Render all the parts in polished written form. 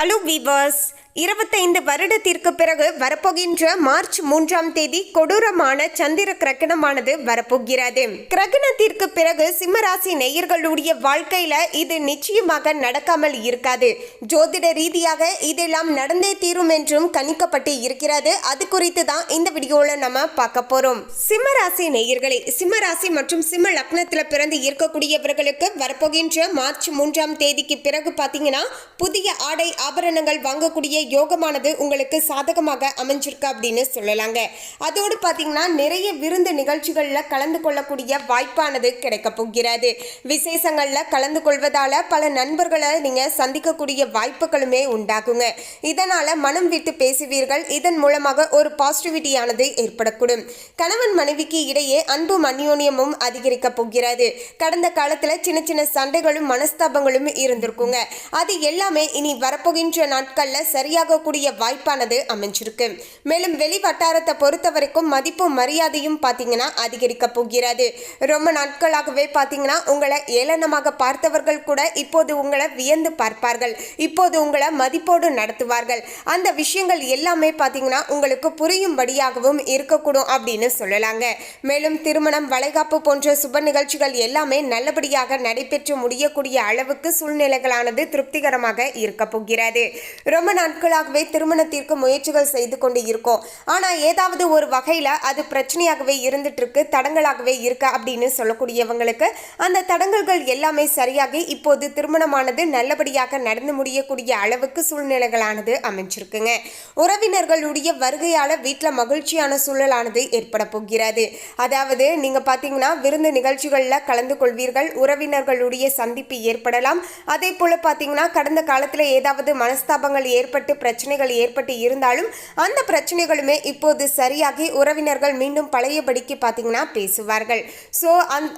Hello viewers, 25 வருடத்திற்கு பிறகு வரப்போகின்ற மார்ச் 3ஆம் தேதி கொடூரமான சந்திர கிரகணமானது வரப்போகிறது. கிரகணத்திற்கு பிறகு சிம்மராசி நேயர்களுடைய வாழ்க்கையில இது நிச்சயமாக நடக்காமல் இருக்காது. ஜோதிட ரீதியாக இதெல்லாம் நடந்தே தீரும் என்றும் கணிக்கப்பட்டு இருக்கிறது. அது குறித்து தான் இந்த வீடியோல நம்ம பார்க்க போறோம். சிம்மராசி நேயர்களே, சிம்மராசி மற்றும் சிம்ம லக்னத்துல பிறந்து இருக்கக்கூடியவர்களுக்கு வரப்போகின்ற மார்ச் 3ஆம் தேதிக்கு பிறகு பாத்தீங்கன்னா புதிய ஆடை ஆபரணங்கள் வாங்கக்கூடிய யோகமானது உங்களுக்கு சாதகமாக அமைஞ்சிருக்கு அப்படின்னு சொல்லலாங்க. அதோடு பார்த்தீங்கன்னா நிறைய விருந்து நிகழ்ச்சிகளில் கலந்து கொள்ளக்கூடிய வாய்ப்பானது கிடைக்க போகிறது. விசேஷங்களில் கலந்து கொள்வதால பல நண்பர்களை நீங்கள் சந்திக்கக்கூடிய வாய்ப்புகளுமே உண்டாகுங்க. இதனால் மனம் விட்டு பேசுவீர்கள். இதன் மூலமாக ஒரு பாசிட்டிவிட்டியானது ஏற்படக்கூடும். கணவன் மனைவிக்கு இடையே அன்பும் அந்யோன்யமும் அதிகரிக்க போகிறது. கடந்த காலத்தில் சின்ன சின்ன சண்டைகளும் மனஸ்தாபங்களும் இருந்திருக்குங்க. அது எல்லாமே இனி வரப்போகின்ற நாட்களில் சரியாகக்கூடிய வாய்ப்பானது அமைஞ்சிருக்கு. மேலும் வெளி வட்டாரத்தை பொறுத்த வரைக்கும் மதிப்பும் மரியாதையும் பார்த்தீங்கன்னா அதிகரிக்க போகிறது. ரொம்ப நாட்களாகவே பார்த்தீங்கன்னா உங்களை ஏளனமாக பார்த்தவர்கள் கூட இப்போது உங்களை வியந்து பார்ப்பார்கள். இப்போது உங்களை மதிப்போடு நடத்துவார்கள். அந்த விஷயங்கள் எல்லாமே பார்த்தீங்கன்னா உங்களுக்கு புரியும்படியாகவும் இருக்கக்கூடும் அப்படின்னு சொல்லலாங்க. மேலும் திருமணம், வளைகாப்பு போன்ற சுப நிகழ்ச்சிகள் எல்லாமே நல்லபடியாக நடைபெற்று முடியக்கூடிய அளவுக்கு சூழ்நிலைகளானது திருப்திகரமாக இருக்க போகிறது. ரொம்ப நாட்களாகவே திருமணத்திற்கு முயற்சிகள் செய்து கொண்டு இருக்கோம். ஆனா ஏதாவது ஒரு வகையில அது பிரச்சனையாகவே இருந்துட்டு இருக்கு, தடங்களாகவே இருக்கு அப்படின்னு சொல்லக்கூடியவங்களுக்கு அந்த தடங்கல்கள் எல்லாமே சரியாகி இப்போது திருமணமானது நல்லபடியாக நடந்து முடியக்கூடிய அளவுக்கு சூழ்நிலைகளானது அமைஞ்சிருக்குங்க. உறவினர்களுடைய வருகையால வீட்டில் மகிழ்ச்சியான சூழலானது ஏற்பட போகிறது. அதாவது நீங்க பாத்தீங்கன்னா விருந்து நிகழ்ச்சிகள்ல கலந்து கொள்வீர்கள். உறவினர்களுடைய சந்திப்பு ஏற்படலாம். அதே போல பாத்தீங்கன்னா கடந்த காலத்துல ஏதாவது மனஸ்தாபங்கள் ஏற்பட்டு பிரச்சனைகள் ஏற்பட்டு இருந்தாலும் அந்த பிரச்சனைகளுமே இப்போது சரியாகி உறவினர்கள் மீண்டும் பழையபடிக்கு பார்த்தீங்கன்னா பேசுவார்கள். ஸோ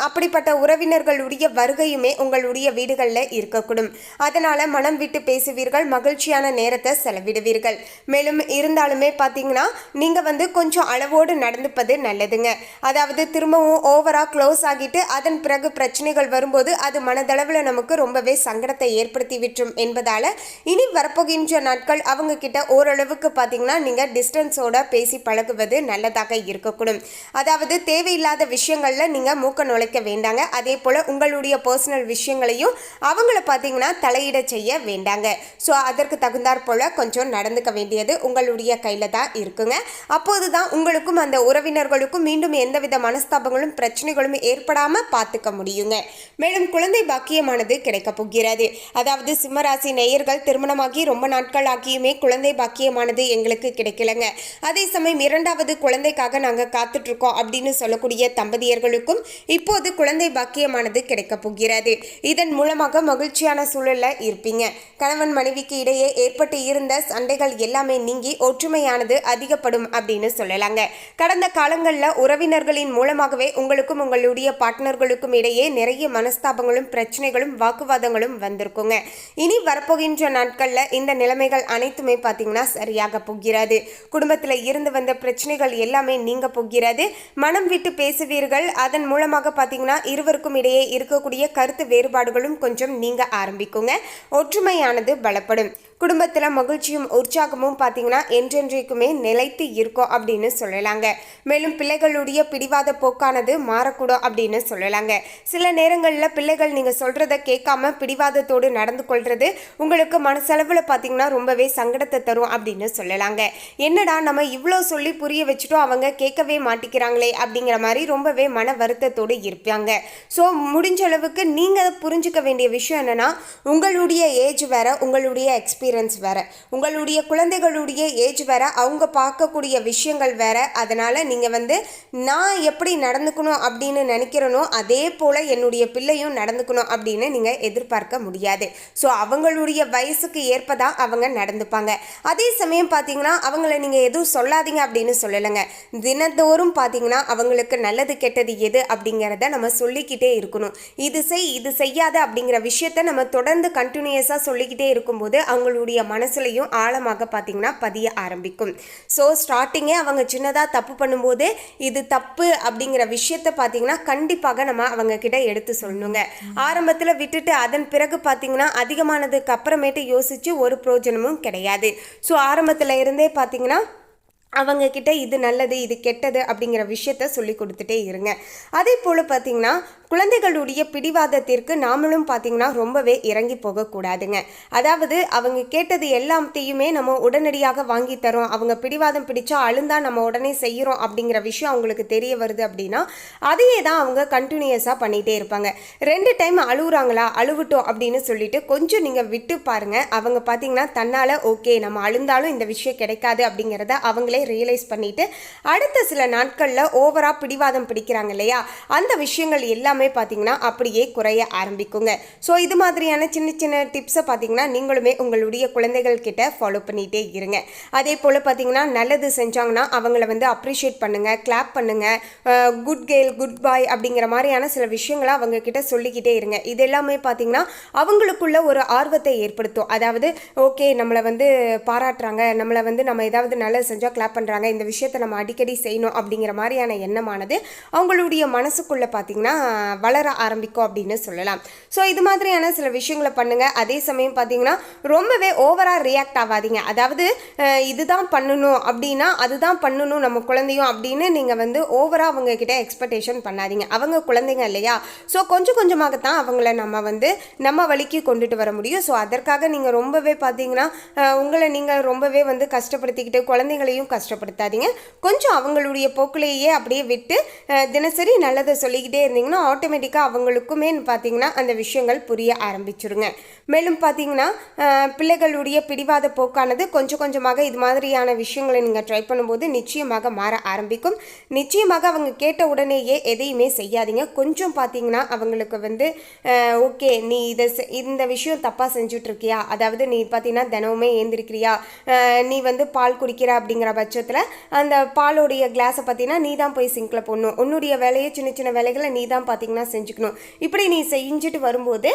அப்படிப்பட்ட உறவினர்களுடைய வருகையுமே உங்களுடைய வீடுகளில் இருக்கக்கூடும். அதனால மனம் விட்டு பேசுவீர்கள், மகிழ்ச்சியான நேரத்தை செலவிடுவீர்கள். மேலும் இருந்தாலுமே பார்த்தீங்கன்னா நீங்கள் கொஞ்சம் அளவோடு நடந்துப்பது நல்லதுங்க. அதாவது திரும்பவும் ஓவரா க்ளோஸ் ஆகிட்டு அதன் பிறகு பிரச்சனைகள் வரும்போது அது மனதளவில் நமக்கு ரொம்பவே சங்கடத்தை ஏற்படுத்தி விட்டுரும் என்பதால இனி வரப்போகின்ற நாட்கள் அவங்க கிட்ட ஓரளவுக்கு பார்த்தீங்கன்னா நீங்கள் டிஸ்டன்ஸோட பேசி பழகுவது நல்லதாக இருக்கக்கூடும். அதாவது தேவையில்லாத விஷயங்களில் நீங்கள் மூக்க நுழைக்க வேண்டாங்க. அதே போல் உங்களுடைய பர்சனல் விஷயங்களையும் அவங்கள பார்த்தீங்கன்னா தலையிட செய்ய வேண்டாங்க. ஸோ அதற்கு தகுந்தாற் போல் கொஞ்சம் நடந்துக்க வேண்டியது உங்களுடைய கையில் தான் இருக்குங்க. அப்போது தான் உங்களுக்கும் அந்த உறவினர்களுக்கும் மீண்டும் எந்தவித மனஸ்தாபங்களும் பிரச்சனைகளும் ஏற்படாமல் பார்த்துக்க முடியுங்க. மேலும் குழந்தை பாக்கியமானது கிடைக்க போகிறது. அதாவது சிம்மராசி நேயர்கள் திருமணமாகி ரொம்ப நாட்கள் ஆகியுமே குழந்தை பாக்கியமானது எங்களுக்கு கிடைக்கலங்க, அதே சமயம் இரண்டாவது குழந்தைக்காக நாங்கள் காத்துட்டு இருக்கோம் அப்படின்னு சொல்லக்கூடிய தம்பதியர்களுக்கும் இப்போது குழந்தை பாக்கியமானது கிடைக்க போகிறது. இதன் மூலமாக மகிழ்ச்சியான சூழல்ல இருப்பீங்க. கணவன் மனைவிக்கு இடையே ஏற்பட்டு இருந்த சண்டைகள் எல்லாமே நீங்கி ஒற்றுமையானது அதிகப்படும் அப்படின்னு சொல்லலாங்க. கடந்த காலங்களில் உறவினர்களின் மூலமாகவே உங்களுக்கும் உங்களுடைய பார்ட்னர்களுக்கும் இடையே நிறைய மனஸ்தாபங்களும் பிரச்சனைகளும் வாக்குவாதங்களும் வந்திருக்குங்க. இனி வரப்போகின்ற நாட்களில் இந்த நிலைமைகள் அனைத்துமே பார்த்தீங்கன்னா சரியாக போகிறது. குடும்பத்தில் இருந்து வந்த பிரச்சனைகள் எல்லாமே நீங்க போகிறது. மனம் விட்டு பேசுவீர்கள். அதன் மூலமாக பார்த்தீங்கன்னா இருவருக்கும் இடையே இருக்கக்கூடிய கருத்து வேறுபாடுகளும் கொஞ்சம் நீங்க ஆரம்பிக்குங்க. ஒற்றுமையானது பலப்படும். குடும்பத்தில் மகிழ்ச்சியும் உற்சாகமும் பார்த்தீங்கன்னா என்றென்றைக்குமே நிலைத்து இருக்கும் அப்படின்னு சொல்லலாங்க. மேலும் பிள்ளைகளுடைய பிடிவாத போக்கானது மாறக்கூடும் அப்படின்னு சொல்லலாங்க. சில நேரங்களில் பிள்ளைகள் நீங்கள் சொல்கிறத கேட்காம பிடிவாதத்தோடு நடந்து கொள்வது உங்களுக்கு மனசளவில் பார்த்தீங்கன்னா ரொம்பவே சங்கடத்தை தரும் அப்படின்னு சொல்லலாங்க. என்னடா நம்ம இவ்வளோ சொல்லி புரிய வச்சுட்டோம், அவங்க கேட்கவே மாட்டிக்கிறாங்களே அப்படிங்கிற மாதிரி ரொம்பவே மன வருத்தத்தோடு இருப்பாங்க. ஸோ முடிஞ்ச அளவுக்கு நீங்கள் புரிஞ்சுக்க வேண்டிய விஷயம் என்னென்னா, உங்களுடைய ஏஜ் வேற, உங்களுடைய எக்ஸ்பீரியன்ஸ் வேற, உங்களுடைய குழந்தைகளுடைய ஏஜ் வேற, அவங்க பார்க்கக்கூடிய விஷயங்கள் வேற. அதனால நீங்கள் நான் எப்படி நடந்துக்கணும் அப்படின்னு நினைக்கிறனோ அதே போல என்னுடைய பிள்ளையும் நடந்துக்கணும் அப்படின்னு நீங்கள் எதிர்பார்க்க முடியாது. ஸோ அவங்களுடைய வயசுக்கு ஏற்பதான் அவங்க நடந்துப்பாங்க. அதே சமயம் பார்த்தீங்கன்னா அவங்கள நீங்கள் எதுவும் சொல்லாதீங்க அப்படின்னு சொல்லலைங்க. தினந்தோறும் பார்த்தீங்கன்னா அவங்களுக்கு நல்லது கெட்டது எது அப்படிங்கிறத நம்ம சொல்லிக்கிட்டே இருக்கணும். இது செய், இது செய்யாத அப்படிங்கிற விஷயத்த நம்ம தொடர்ந்து கண்டினியூஸாக சொல்லிக்கிட்டே இருக்கும்போது அவங்களுடைய அவங்களுடைய மனசுலையும் ஆழமாக பார்த்தீங்கன்னா பதிய ஆரம்பிக்கும். ஸோ ஸ்டார்டிங்கே அவங்க சின்னதாக தப்பு பண்ணும்போதே இது தப்பு அப்படிங்கிற விஷயத்த பார்த்தீங்கன்னா கண்டிப்பாக நம்ம அவங்க கிட்ட எடுத்து சொல்லணுங்க. ஆரம்பத்தில் விட்டுட்டு அதன் பிறகு பார்த்தீங்கன்னா அதிகமானதுக்கு அப்புறமேட்டு யோசிச்சு ஒரு பிரயோஜனமும் கிடையாது. ஸோ ஆரம்பத்தில் இருந்தே பார்த்தீங்கன்னா அவங்க கிட்ட இது நல்லது இது கெட்டது அப்படிங்கிற விஷயத்த சொல்லி கொடுத்துட்டே இருங்க. அதே போல் பார்த்தீங்கன்னா குழந்தைகளுடைய பிடிவாதத்திற்கு நாமளும் பார்த்தீங்கன்னா ரொம்பவே இறங்கி போகக்கூடாதுங்க. அதாவது அவங்க கேட்டது எல்லாத்தையுமே நம்ம உடனடியாக வாங்கி தரோம், அவங்க பிடிவாதம் பிடிச்சா அழுந்தா நம்ம உடனே செய்கிறோம் அப்படிங்கிற விஷயம் அவங்களுக்கு தெரிய வருது அப்படின்னா அதையே தான் அவங்க கண்டினியூஸாக பண்ணிகிட்டே இருப்பாங்க. 2 டைம் அழுகுறாங்களா அழுவிட்டோம் அப்படின்னு சொல்லிட்டு கொஞ்சம் நீங்கள் விட்டு பாருங்கள். அவங்க பார்த்தீங்கன்னா தன்னால் ஓகே நம்ம அழுந்தாலும் இந்த விஷயம் கிடைக்காது அப்படிங்கிறத அவங்களே ரியலைஸ் பண்ணிட்டு அடுத்த சில நாட்களில் ஓவரா பிடிவாதம் பிடிக்கிறாங்க இல்லையா, அந்த விஷயங்கள் எல்லாமே பார்த்தீங்கன்னா அப்படியே குறைய ஆரம்பிக்குங்க. ஸோ இது மாதிரியான சின்ன சின்ன டிப்ஸை பார்த்தீங்கன்னா நீங்களுமே உங்களுடைய குழந்தைகள் கிட்ட ஃபாலோ பண்ணிகிட்டே இருங்க. அதே போல் பார்த்தீங்கன்னா நல்லது செஞ்சாங்கன்னா அவங்கள வந்து அப்ரிஷியேட் பண்ணுங்க, கிளாப் பண்ணுங்க, குட் கேர்ள் குட் பாய் அப்படிங்கிற மாதிரியான சில விஷயங்களை அவங்க கிட்ட சொல்லிக்கிட்டே இருங்க. இது எல்லாமே பார்த்தீங்கன்னா அவங்களுக்குள்ள ஒரு ஆர்வத்தை ஏற்படுத்தும். அதாவது ஓகே நம்மளை வந்து பாராட்டுறாங்க, நம்மளை வந்து நம்ம ஏதாவது நல்லது செஞ்சால் கிளாப் பண்ணுறாங்க, இந்த விஷயத்தை நம்ம அடிக்கடி செய்யணும் அப்படிங்கிற மாதிரியான எண்ணமானது அவங்களுடைய மனசுக்குள்ளே பார்த்தீங்கன்னா வளர ஆரம்பிக்கும் அப்படின்னு சொல்லலாம். ஸோ இது மாதிரியான சில விஷயங்களை பண்ணுங்கள். அதே சமயம் பார்த்தீங்கன்னா ரொம்பவே ஓவராக ரியாக்ட் ஆகாதீங்க. அதாவது இதுதான் பண்ணணும் அப்படின்னா அதுதான் பண்ணணும் நம்ம குழந்தையும் அப்படின்னு நீங்கள் வந்து ஓவராக அவங்க கிட்ட எக்ஸ்பெக்டேஷன் பண்ணாதீங்க. அவங்க குழந்தைங்க இல்லையா, ஸோ கொஞ்சம் கொஞ்சமாகத்தான் அவங்கள நம்ம வந்து நம்ம வழிக்கு கொண்டுட்டு வர முடியும். ஸோ அதற்காக நீங்கள் ரொம்பவே பார்த்தீங்கன்னா உங்களை நீங்கள் ரொம்பவே வந்து கஷ்டப்படுத்திக்கிட்டு குழந்தைங்களையும் கஷ்டப்படுத்தாதீங்க. கொஞ்சம் அவங்களுடைய போக்கிலேயே அப்படியே விட்டு தினசரி நல்லதை சொல்லிக்கிட்டே இருந்தீங்கன்னா ஆட்டோமேட்டிக்காக அவங்களுக்குமே பார்த்தீங்கன்னா அந்த விஷயங்கள் புரிய ஆரம்பிச்சிருங்க. மேலும் பார்த்தீங்கன்னா பிள்ளைகளுடைய பிடிவாத போக்கானது கொஞ்சம் கொஞ்சமாக இது மாதிரியான விஷயங்களை நீங்கள் ட்ரை பண்ணும்போது நிச்சயமாக மாற ஆரம்பிக்கும். நிச்சயமாக அவங்க கேட்ட உடனேயே எதையுமே செய்யாதீங்க. கொஞ்சம் பார்த்தீங்கன்னா அவங்களுக்கு வந்து ஓகே நீ இந்த விஷயம் தப்பாக செஞ்சுட்டு இருக்கியா, அதாவது நீ பார்த்தீங்கன்னா தினமுமே ஏந்திருக்கிறியா, நீ வந்து பால் குடிக்கிற அப்படிங்கிற பட்சத்தில் அந்த பாலோடைய கிளாஸை பார்த்தீங்கன்னா நீ தான் போய் சிங்கில் போடணும், உன்னுடைய வேலையை சின்ன சின்ன வேலைகளை நீ தான் பார்த்தீங்கன்னா செஞ்சுக்கணும். இப்படி நீ செஞ்சுட்டு வரும்போது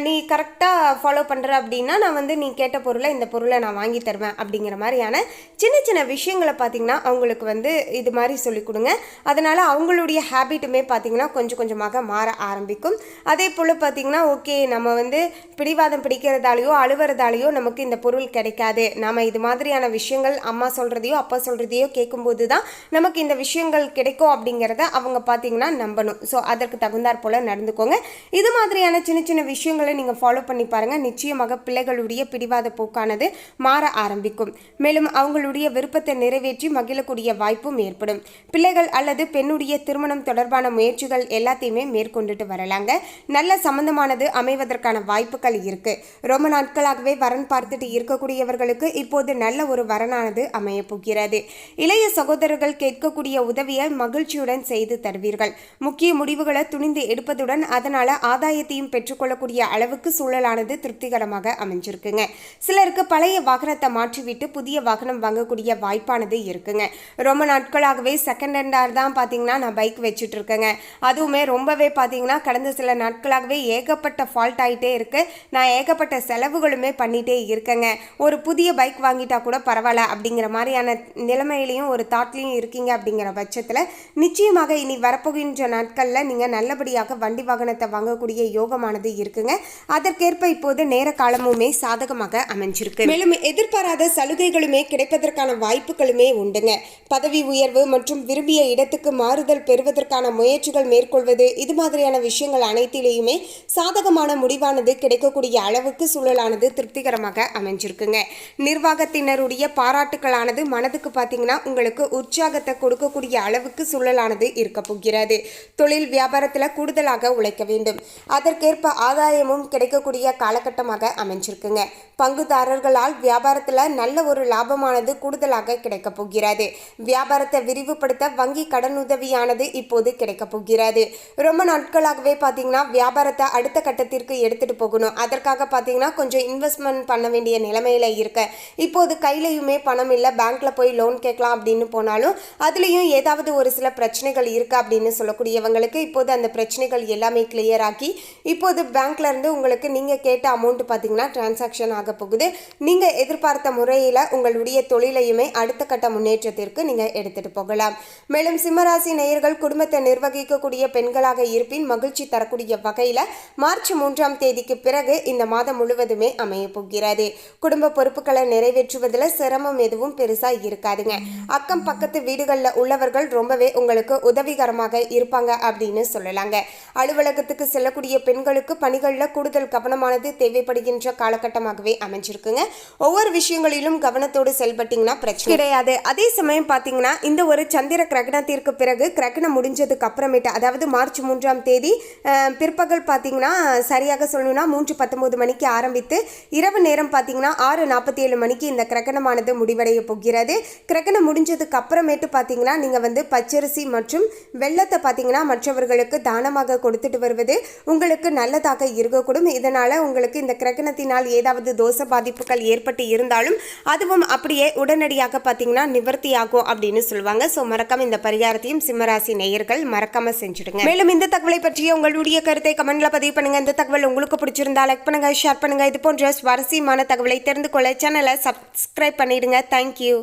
நீ கரெக்டாக ஃபாலோ பண்ணுற அப்படின்னா நான் வந்து நீ கேட்ட பொருளை இந்த பொருளை நான் வாங்கி தருவேன் அப்படிங்கிற மாதிரியான சின்ன சின்ன விஷயங்களை பார்த்தீங்கன்னா அவங்களுக்கு வந்து இது மாதிரி சொல்லிக் கொடுங்க. அதனால் அவங்களுடைய ஹேபிட்டுமே பார்த்தீங்கன்னா கொஞ்சம் கொஞ்சமாக மாற ஆரம்பிக்கும். அதே போல் பார்த்தீங்கன்னா ஓகே நம்ம வந்து பிடிவாதம் பிடிக்கிறதாலேயோ அழுவுறதாலேயோ நமக்கு இந்த பொருள் கிடைக்காது, நம்ம இது மாதிரியான விஷயங்கள் அம்மா சொல்கிறதையோ அப்பா சொல்கிறதையோ கேட்கும்போது தான் நமக்கு இந்த விஷயங்கள் கிடைக்கும் அப்படிங்கிறத அவங்க பார்த்தீங்கன்னா நம்பணும். ஸோ அதற்கு தகுந்தாற் போல் நடந்துக்கோங்க. இது மாதிரியான சின்ன சின்ன விஷயங்களை நீங்கள் ஃபாலோ பண்ணி பாருங்கள். நிச்சயமாக பிள்ளைகளுடைய பிடிவாத போக்கானது மாற ஆரம்பிக்கும். மேலும் அவங்களுடைய விருப்பத்தை நிறைவேற்றி மகிழக்கூடிய வாய்ப்பும் ஏற்படும். பிள்ளைகள் அல்லது பெண்ணுடைய திருமணம் தொடர்பான முயற்சிகள் எல்லாத்தையுமே மேற்கொண்டுட்டு வரலாங்க. நல்ல சம்பந்தமானது அமைவதற்கான வாய்ப்புகள் இருக்குது. ரொம்ப நாட்களாகவே வரன் பார்த்துட்டு இருக்கக்கூடியவர்களுக்கு இப்போது நல்ல ஒரு வரனானது அமைய போகிறது. இளைய சகோதரர்கள் கேட்கக்கூடிய உதவியை மகிழ்ச்சியுடன் செய்து தருவீர்கள். முக்கிய முடிவுகளை துணிந்து எடுப்பதுடன் அதனால ஆதாயத்தையும் பெற்றுக்கொள்ளக்கூடிய அளவுக்கு சூழலானது திருப்திகரமாக அமைஞ்சிருக்குங்க. சிலருக்கு பழைய வாகனத்தை மாற்றிவிட்டு புதிய வாகனம் வாங்கக்கூடிய வாய்ப்பானது இருக்குங்க. ரொம்ப நாட்களாகவே செகண்ட் ஹேண்டாக தான் பார்த்தீங்கன்னா நான் பைக் வச்சுட்டு இருக்கேங்க. அதுவுமே ரொம்பவே பார்த்தீங்கன்னா கடந்த சில நாட்களாகவே ஏகப்பட்ட ஃபால்ட் ஆகிட்டே இருக்கு. நான் ஏகப்பட்ட செலவுகளுமே பண்ணிகிட்டே இருக்கேங்க. ஒரு புதிய பைக் வாங்கிட்டா கூட பரவாயில்ல அப்படிங்கிற மாதிரியான நிலைமையிலையும் ஒரு தாட்லையும் இருக்கீங்க. அப்படிங்கிற பட்சத்தில் நிச்சயமாக இனி வரப்போகின்ற நாட்களில் நீங்கள் நல்லபடியாக வண்டி வாகனத்தை வாங்கக்கூடிய யோகமானது இருக்குங்க. அதற்கேற்ப இப்போது நேர காலமுமே சாதகமாக அமைஞ்சிருக்கு. மேலும் எதிர்பாராத சலுகைகளுமே கிடைப்பதற்கான வாய்ப்புகளுமே உண்டுங்க. பதவி உயர்வு மற்றும் விரும்பிய இடத்துக்கு மாறுதல் பெறுவதற்கான முயற்சிகள் மேற்கொள்வது இது மாதிரியான விஷயங்கள் அனைத்திலேயுமே சாதகமான முடிவானது கிடைக்கக்கூடிய அளவுக்கு சூழலானது திருப்திகரமாக அமைஞ்சிருக்குங்க. நிர்வாகத்தினருடைய பாராட்டுகளானது மனதுக்கு பார்த்தீங்கன்னா உங்களுக்கு உற்சாகத்தை கொடுக்கக்கூடிய அளவுக்கு சூழலானது இருக்க போகிறது. தொழில் வியாபாரத்தில் கூடுதலாக உழைக்க வேண்டும். அதற்கேற்ப ஆதாயமும் கிடைக்கக்கூடிய காலகட்டமாக அமைஞ்சிருக்குங்க. பங்குதாரர்களால் வியாபாரத்தில் நல்ல ஒரு லாபமானது கூடுதலாக கிடைக்க போகிறது. வியாபாரத்தை விரிவுபடுத்த வங்கி கடனுதவியானது இப்போது கிடைக்க போகிறது. ரொம்ப நாட்களாகவே பார்த்தீங்கன்னா வியாபாரத்தை அடுத்த கட்டத்திற்கு எடுத்துட்டு போகணும். அதற்காக பார்த்தீங்கன்னா கொஞ்சம் இன்வெஸ்ட்மெண்ட் பண்ண வேண்டிய நிலைமையில இருக்க. இப்போது கையிலையுமே பணம் இல்லை, பேங்க்ல போய் லோன் கேட்கலாம் அப்படின்னு போனாலும் அதுலேயும் ஏதாவது ஒரு சில பிரச்சனைகள் இருக்கு அப்படின்னு சொல்லக்கூடியவங்களுக்கு இப்போது அந்த அந்த பிரச்சனைகள் எல்லாமே கிளியர் ஆக்கி இப்போது பேங்க்ல இருந்து உங்களுக்கு நீங்கள் கேட்ட அமௌண்ட் பார்த்தீங்கன்னா டிரான்சாக்ஷன் ஆக போகுது. நீங்கள் எதிர்பார்த்த முறையில் உங்களுடைய தொழிலையுமே அடுத்த கட்ட முன்னேற்றத்திற்கு நீங்கள் எடுத்துகிட்டு போகலாம். மேலும் சிம்மராசி நேயர்கள் குடும்பத்தை நிர்வகிக்கக்கூடிய பெண்களாக இருப்பின் மகிழ்ச்சி தரக்கூடிய வகையில் மார்ச் 3ஆம் தேதிக்கு பிறகு இந்த மாதம் முழுவதுமே அமைய போகிறது. குடும்ப பொறுப்புகளை நிறைவேற்றுவதில் சிரமம் எதுவும் பெருசாக இருக்காதுங்க. அக்கம் பக்கத்து வீடுகளில் உள்ளவர்கள் ரொம்பவே உங்களுக்கு உதவிகரமாக இருப்பாங்க அப்படின்னு சொல்லலாங்க. அலுவலகத்துக்கு செல்லக்கூடிய பெண்களுக்கு பணிகளில் கூடுதல் கவனமானது தேவைப்படுகின்ற காலகட்டமாகவே அமைஞ்சிருக்குங்க. ஒவ்வொரு விஷயங்களிலும் கவனத்தோடு செயல்பட்டீங்கன்னா பிரச்சனை கிடையாது. அதே சமயம் பார்த்தீங்கன்னா இந்த ஒரு சந்திர கிரகணத்திற்கு பிறகு கிரகணம் முடிஞ்சதுக்கு அப்புறமேட்டு அதாவது மார்ச் 3ஆம் தேதி பிற்பகல் பார்த்தீங்கன்னா சரியாக சொல்லணும்னா 3:19 மணிக்கு ஆரம்பித்து இரவு நேரம் பார்த்தீங்கன்னா 6:47 மணிக்கு இந்த கிரகணமானது முடிவடைய போகிறது. கிரகணம் முடிஞ்சதுக்கு அப்புறமேட்டு பார்த்தீங்கன்னா நீங்கள் வந்து பச்சரிசி மற்றும் வெள்ளத்தை பார்த்தீங்கன்னா மற்றவர்களுக்கு தானமாக கொடுத்துட்டு வருவது உங்களுக்கு நல்லதாக இருக்கக்கூடும். இதனால் உங்களுக்கு இந்த கிரகணத்தினால் ஏதாவது தோஷ பாதிப்புகள் ஏற்பட்டு இருந்தாலும் அதுவும் அப்படியே உடனடியாக பார்த்தீங்கன்னா நிவர்த்தி ஆகும் அப்படின்னு சொல்லுவாங்க. ஸோ மறக்காம இந்த பரிகாரத்தையும் சிம்மராசி நேயர்கள் மறக்காம செஞ்சுடுங்க. மேலும் இந்த தகவலை பற்றிய உங்களுடைய கருத்தை கமெண்ட்ல பதிவு பண்ணுங்க. இந்த தகவல் உங்களுக்கு பிடிச்சிருந்தா லைக் பண்ணுங்க, ஷேர் பண்ணுங்க. இது போன்ற சுவாரஸ்யமான தகவலை தெரிந்து கொள்ள சேனலை சப்ஸ்கிரைப் பண்ணிடுங்க. தேங்க்யூ.